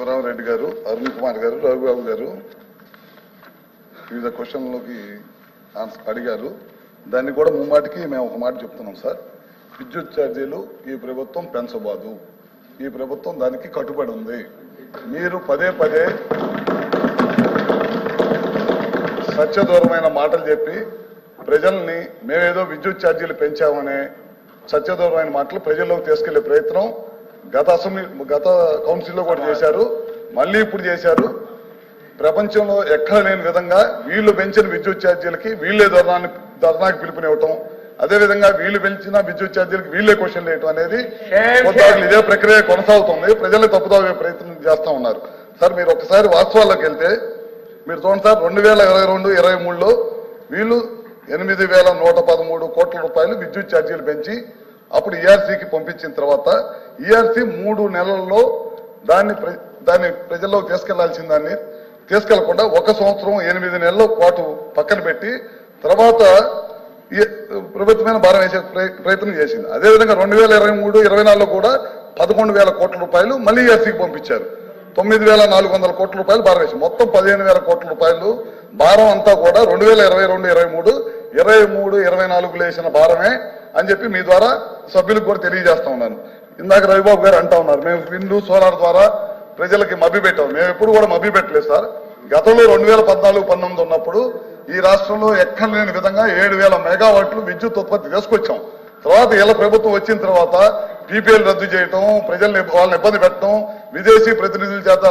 శివరామరెడ్డి గారు, అరుణ్ కుమార్ గారు, రవిబాబు గారు వివిధ క్వశ్చన్లకి అడిగారు. దాన్ని కూడా ముమ్మాటికి మేము ఒక మాట చెప్తున్నాం సార్. విద్యుత్ ఛార్జీలు ఈ ప్రభుత్వం పెంచబోదు. ఈ ప్రభుత్వం దానికి కట్టుబడి ఉంది. మీరు పదే పదే సత్యదూరమైన మాటలు చెప్పి ప్రజల్ని మేమేదో విద్యుత్ ఛార్జీలు పెంచామనే సత్యదూరమైన మాటలు ప్రజల్లోకి తీసుకెళ్లే ప్రయత్నం గత కౌన్సిల్లో కూడా చేశారు, మళ్ళీ ఇప్పుడు చేశారు. ప్రపంచంలో ఎక్కడ లేని విధంగా వీళ్ళు పెంచిన విద్యుత్ ఛార్జీలకి వీళ్ళే ధర్నాకి పిలుపునివ్వటం, అదేవిధంగా వీళ్ళు పెంచిన విద్యుత్ ఛార్జీలకి వీళ్ళే క్వశ్చన్ వేయటం అనేది ఇదే ప్రక్రియ కొనసాగుతుంది. ప్రజల్ని తప్పుదాగే ప్రయత్నం చేస్తా ఉన్నారు. సార్ మీరు ఒకసారి వాస్తవాల్లోకి వెళ్తే మీరు చూడండి సార్, 2022-23లో వీళ్ళు 8,113 కోట్ల రూపాయలు విద్యుత్ ఛార్జీలు పెంచి అప్పుడు ఈఆర్సీకి పంపించిన తర్వాత ఈఆర్సీ 3 నెలల్లో దాన్ని ప్రజల్లోకి తీసుకెళ్లాల్సిన దాన్ని తీసుకెళ్లకుండా 1 సంవత్సరం 8 నెలల పాటు పక్కన పెట్టి తర్వాత ప్రభుత్వమైన భారం వేసే ప్రయత్నం చేసింది. అదేవిధంగా 2023-24లో కూడా 11,000 కోట్ల రూపాయలు మళ్ళీ ఈఆర్సీకి పంపించారు. 9,400 కోట్ల రూపాయలు భారం వేసి మొత్తం 15,000 కోట్ల రూపాయలు భారం అంతా కూడా 2022-23, 23-24 వేసిన భారమే అని చెప్పి మీ ద్వారా సభ్యులకు కూడా తెలియజేస్తా ఉన్నాను. ఇందాక రవిబాబు గారు అంటా ఉన్నారు మేము విండ్ సోలార్ ద్వారా ప్రజలకి మభ్య పెట్టాం. మేము ఎప్పుడు కూడా మభ్య పెట్టలేదు సార్. గతంలో 2014-19 ఉన్నప్పుడు ఈ రాష్ట్రంలో ఎక్కడ లేని విధంగా 7,000 మెగావాట్లు విద్యుత్ ఉత్పత్తి తీసుకొచ్చాం. తర్వాత ఇలా ప్రభుత్వం వచ్చిన తర్వాత పీపీఎల్ రద్దు చేయటం, వాళ్ళని ఇబ్బంది పెట్టడం, విదేశీ ప్రతినిధుల చేత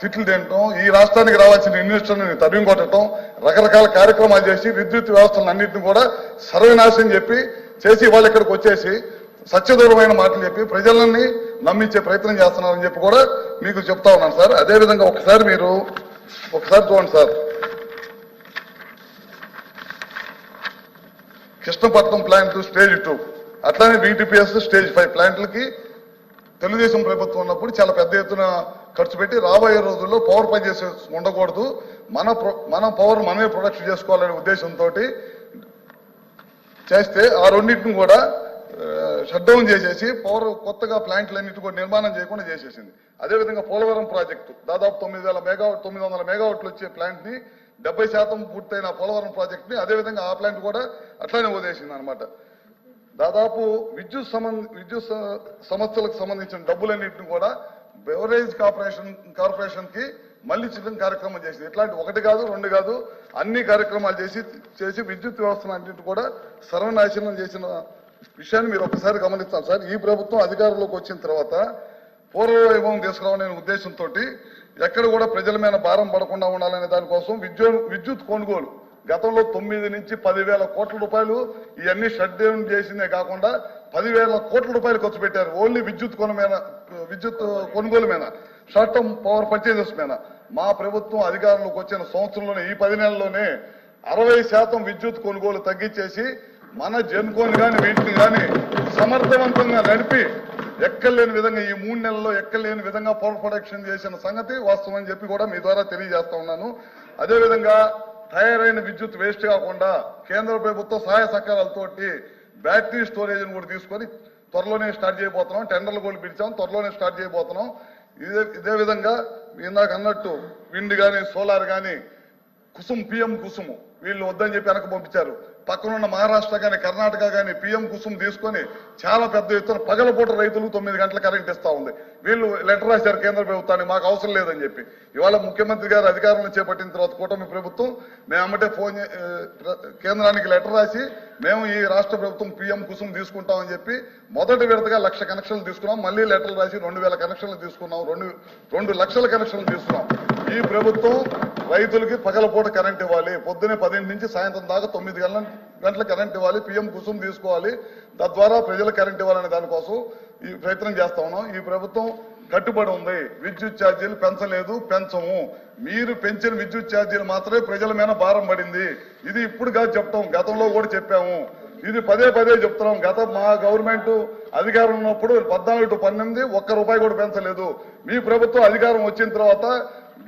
తిట్లు తినటం, ఈ రాష్ట్రానికి రావాల్సిన ఇన్వెస్టర్ని తరిమి కొట్టడం, రకరకాల కార్యక్రమాలు చేసి విద్యుత్ వ్యవస్థలను అన్నింటినీ కూడా సర్వనాశనం చేసి వాళ్ళు ఇక్కడికి వచ్చేసి సత్యదూరమైన మాటలు చెప్పి ప్రజలని నమ్మించే ప్రయత్నం చేస్తున్నారని చెప్పి కూడా మీకు చెప్తా ఉన్నాను సార్. అదేవిధంగా ఒకసారి చూడండి సార్, కృష్ణపట్నం ప్లాంట్ స్టేజ్ 2 అట్లానే బీటీపీఎస్ స్టేజ్ 5 ప్లాంట్లకి తెలుగుదేశం ప్రభుత్వం ఉన్నప్పుడు చాలా పెద్ద ఎత్తున ఖర్చు పెట్టి రాబోయే రోజుల్లో పవర్ పనిచేసే ఉండకూడదు, మన పవర్ మనమే ప్రొడక్షన్ చేసుకోవాలనే ఉద్దేశంతో చేస్తే ఆ రెండింటిని కూడా షట్ డౌన్ చేసేసి పవర్ కొత్తగా ప్లాంట్లన్నింటి కూడా నిర్మాణం చేయకుండా చేసేసింది. అదేవిధంగా పోలవరం ప్రాజెక్టు దాదాపు 900 మెగావాట్లు వచ్చే ప్లాంట్ ని 70% పూర్తయిన పోలవరం ప్రాజెక్ట్ ని అదేవిధంగా ఆ ప్లాంట్ కూడా అట్లానే వదిలేసింది అనమాట. దాదాపు విద్యుత్ సంస్థలకు సంబంధించిన డబ్బులన్నింటిని కూడా బెవరేజ్ కార్పొరేషన్ కి మళ్ళీ చిన్న కార్యక్రమం చేసింది. ఇట్లాంటి 1 కాదు 2 కాదు అన్ని కార్యక్రమాలు చేసి విద్యుత్ వ్యవస్థను అన్నింటి కూడా సర్వనాశనం చేసిన విషయాన్ని మీరు ఒకసారి గమనిస్తాం సార్. ఈ ప్రభుత్వం అధికారంలోకి వచ్చిన తర్వాత పూర్వవైభవం తీసుకురావాలనే ఉద్దేశంతో ఎక్కడ కూడా ప్రజల మీద భారం పడకుండా ఉండాలనే దానికోసం విద్యుత్ కొనుగోలు గతంలో 9 నుంచి 10,000 కోట్ల రూపాయలు ఇవన్నీ షట్ డౌన్ చేసిందే కాకుండా 10,000 కోట్ల రూపాయలు ఖర్చు పెట్టారు ఓన్లీ విద్యుత్ కొనుగోలు మీద, షార్ట్ టర్మ్ పవర్ పర్చేజెస్ మీద. మా ప్రభుత్వం అధికారంలోకి వచ్చిన సంవత్సరంలోనే ఈ 10 నెలల్లోనే 60% విద్యుత్ కొనుగోలు తగ్గించేసి మన జెన్కోని కానీ వీటిని కానీ సమర్థవంతంగా నడిపి ఎక్కలేని విధంగా ఈ 3 నెలల్లో ఎక్కలేని విధంగా పవర్ ప్రొడక్షన్ చేసిన సంగతి వాస్తవం అని చెప్పి కూడా మీ ద్వారా తెలియజేస్తా ఉన్నాను. అదేవిధంగా తయారైన విద్యుత్ వేస్ట్ కాకుండా కేంద్ర ప్రభుత్వ సహాయ సహకారాలతోటి బ్యాటరీ స్టోరేజ్ కూడా తీసుకొని త్వరలోనే స్టార్ట్ చేయబోతున్నాం. టెండర్లు కూడా పిలిచాం, త్వరలోనే స్టార్ట్ చేయబోతున్నాం. ఇదే విధంగా ఇందాక అన్నట్టు విండ్ కానీ సోలార్ కానీ పిఎం కుసుమ్ వీళ్ళు వద్దని చెప్పి వెనక పంపించారు. పక్కనున్న మహారాష్ట్ర కానీ కర్ణాటక కానీ పిఎం కుసుమ్ తీసుకొని చాలా పెద్ద ఎత్తున పగలపూట రైతులకు 9 గంటల కరెంట్ ఇస్తా ఉంది. వీళ్ళు లెటర్ రాశారు కేంద్ర ప్రభుత్వాన్ని మాకు అవసరం లేదని చెప్పి. ఇవాళ ముఖ్యమంత్రి గారు అధికారంలో చేపట్టిన తర్వాత కూటమి ప్రభుత్వం మేము అమ్మటే కేంద్రానికి లెటర్ రాసి మేము ఈ రాష్ట్ర ప్రభుత్వం పిఎం కుసుమ్ తీసుకుంటామని చెప్పి మొదటి విడతగా 1,00,000 కనెక్షన్లు తీసుకున్నాం. మళ్ళీ లెటర్లు రాసి 2,000 కనెక్షన్లు తీసుకున్నాం, 2 లక్షల కనెక్షన్లు తీసుకున్నాం. ఈ ప్రభుత్వం రైతులకి పగలపూట కరెంట్ ఇవ్వాలి, పొద్దునే 10 నుంచి సాయంత్రం దాకా 9 గంటల కరెంట్ ఇవ్వాలి, పిఎం కుసుమ్ తీసుకోవాలి, తద్వారా ప్రజలకు కరెంట్ ఇవ్వాలనే దానికోసం ఈ ప్రయత్నం చేస్తా ఉన్నాం. ఈ ప్రభుత్వం కట్టుబడి ఉంది. విద్యుత్ ఛార్జీలు పెంచము. మీరు పెంచిన విద్యుత్ ఛార్జీలు మాత్రమే ప్రజల మీద భారం పడింది. ఇది ఇప్పుడు కాదు చెప్తాం, గతంలో కూడా చెప్పాము. ఇది పదే చెప్తున్నాం. మా గవర్నమెంట్ అధికారం ఉన్నప్పుడు 14-18 ₹1 కూడా పెంచలేదు. మీ ప్రభుత్వం అధికారం వచ్చిన తర్వాత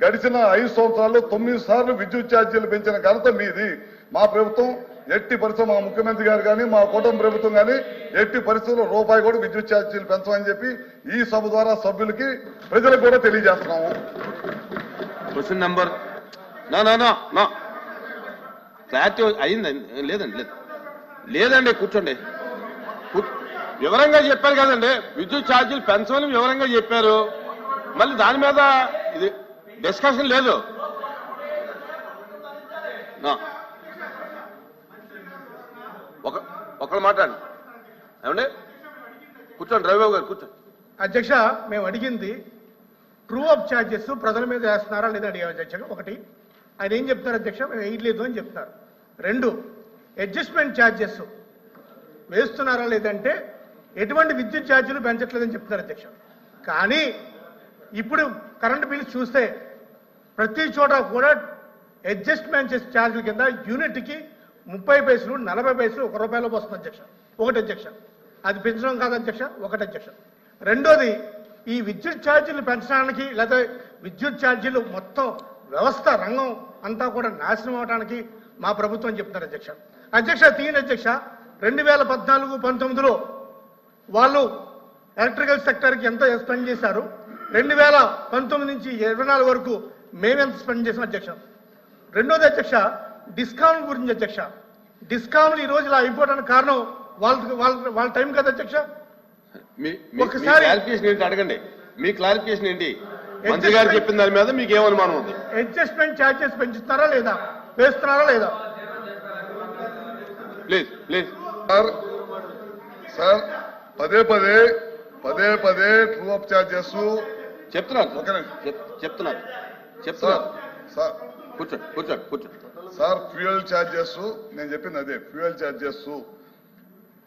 గడిచిన 5 సంవత్సరాల్లో 9 సార్లు విద్యుత్ ఛార్జీలు పెంచిన ఘనత మీది. మా ప్రభుత్వం ఎట్టి పరిస్థితులు మా ముఖ్యమంత్రి గారు కానీ మా కుటుంబ ప్రభుత్వం కానీ ఎట్టి పరిస్థితుల్లో రూపాయి కూడా విద్యుత్ ఛార్జీలు పెంచమని చెప్పి ఈ సభ ద్వారా సభ్యులకి ప్రజలకు కూడా తెలియజేస్తున్నాము. క్వశ్చన్ నెంబర్ నా క్లారిటీ అయింది. లేదండి లేదండి కూర్చోండి. వివరంగా చెప్పారు కదండి, విద్యుత్ ఛార్జీలు పెంచమని వివరంగా చెప్పారు. మళ్ళీ దాని మీద ఇది డిస్కషన్ లేదు. ఒకళ్ళు మాట్లాడండి. ఏమండి కూర్చోండి, రవిబాబు గారు కూర్చోండి. అధ్యక్ష, మేము అడిగింది ట్రూ అప్ ఛార్జెస్ ప్రజల మీద వేస్తున్నారా లేదా అడిగాం అధ్యక్ష. ఒకటి, ఆయన ఏం చెప్తున్నారు అధ్యక్ష, మేము వేయట్లేదు అని చెప్తున్నారు. రెండు, అడ్జస్ట్మెంట్ ఛార్జెస్ వేస్తున్నారా లేదంటే ఎటువంటి విద్యుత్ ఛార్జీలు పెంచట్లేదని చెప్తున్నారు అధ్యక్ష. కానీ ఇప్పుడు కరెంటు బిల్లు చూస్తే ప్రతి చోట కూడా అడ్జస్ట్మెంట్ ఛార్జీల కింద యూనిట్కి 30 పైసలు 40 పైసలు ₹1 వస్తుంది అధ్యక్ష. ఒకటి అధ్యక్ష, అది పెంచడం కాదు అధ్యక్ష. ఒకటి అధ్యక్ష. రెండోది, ఈ విద్యుత్ ఛార్జీలు పెంచడానికి లేదా విద్యుత్ ఛార్జీలు మొత్తం వ్యవస్థ రంగం అంతా కూడా నాశనం అవడానికి మా ప్రభుత్వం చెప్తున్నారు అధ్యక్ష. అధ్యక్ష తీయని అధ్యక్ష, 2014-19లో వాళ్ళు ఎలక్ట్రికల్ సెక్టర్కి ఎంత స్పెండ్ చేశారు, 2019 నుంచి 24 వరకు మేమెంత స్పెండ్ చేసాం అధ్యక్ష. రెండోది అధ్యక్ష, డిస్కౌంట్ గురించి అధ్యక్ష. డిస్కౌంట్లు ఈ రోజు ఇలా అయిపోవడానికి కారణం వాళ్ళ టైం కదా అధ్యక్ష. ఒకసారి అడగండి, మీ క్లారిఫికేషన్ ఏంటి? మంత్రి గారు చెప్పిన దాని మీద మీకు ఏమనుమానం ఉంది? అడ్జస్ట్మెంట్ ఛార్జెస్ పెంచుతున్నారా లేదా, వేస్తున్నారా లేదా? ప్లీజ్ ప్లీజ్ సార్, పదే పదే ట్రూ అప్ ఛార్జెస్ చెప్తున్నారు. సార్ కూర్చోండి. సార్, ఫ్యూయల్ ఛార్జెస్ నేను చెప్పింది అదే. ఫ్యూయల్ ఛార్జెస్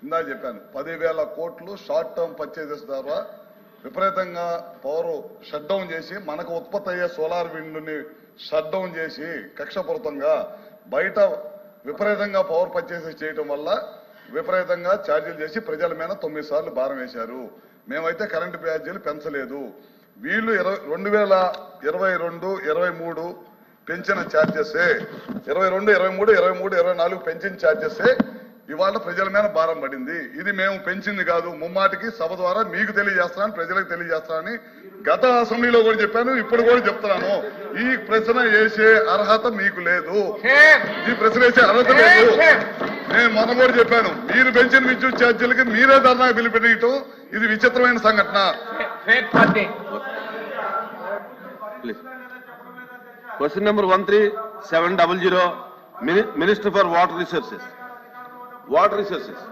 ఇందా చెప్పాను, 10,000 కోట్లు షార్ట్ టర్మ్ పర్చేజెస్ ద్వారా విపరీతంగా పవర్ షట్ డౌన్ చేసి మనకు ఉత్పత్తి అయ్యే సోలార్ విండ్ని షట్ డౌన్ చేసి కక్షపూరితంగా బయట విపరీతంగా పవర్ పర్చేసెస్ చేయడం వల్ల విపరీతంగా ఛార్జీలు చేసి ప్రజల మీద 9 సార్లు భారం వేశారు. మేమైతే కరెంటు ఛార్జీలు పెంచలేదు. వీళ్ళు 2022-23 పెంచిన ఛార్జెసే, 22-23-24 పెంచిన ఛార్జెసే ఇవాళ ప్రజల మీద భారం పడింది. ఇది మేము పెంచింది కాదు. ముమ్మాటికి సభ ద్వారా మీకు తెలియజేస్తానని, ప్రజలకు తెలియజేస్తానని గత అసెంబ్లీలో కూడా చెప్పాను, ఇప్పుడు కూడా చెప్తున్నాను. ఈ ప్రశ్న వేసే అర్హత మీకు లేదు. ఈ ప్రశ్న వేసే అర్హత లేదు. నేను మొన్న కూడా చెప్పాను, మీరు పెంచిన విద్యుత్ ఛార్జీలకి మీరే ధర్నా పిలిపెట్టడం ఇది విచిత్రమైన సంఘటన. Question number 13700, minister for water resources.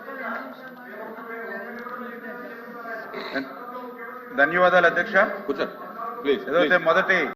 ధన్యవాదాలు అధ్యక్ష. కూర్చోండి ప్లీజ్. ఏదైతే మొదటి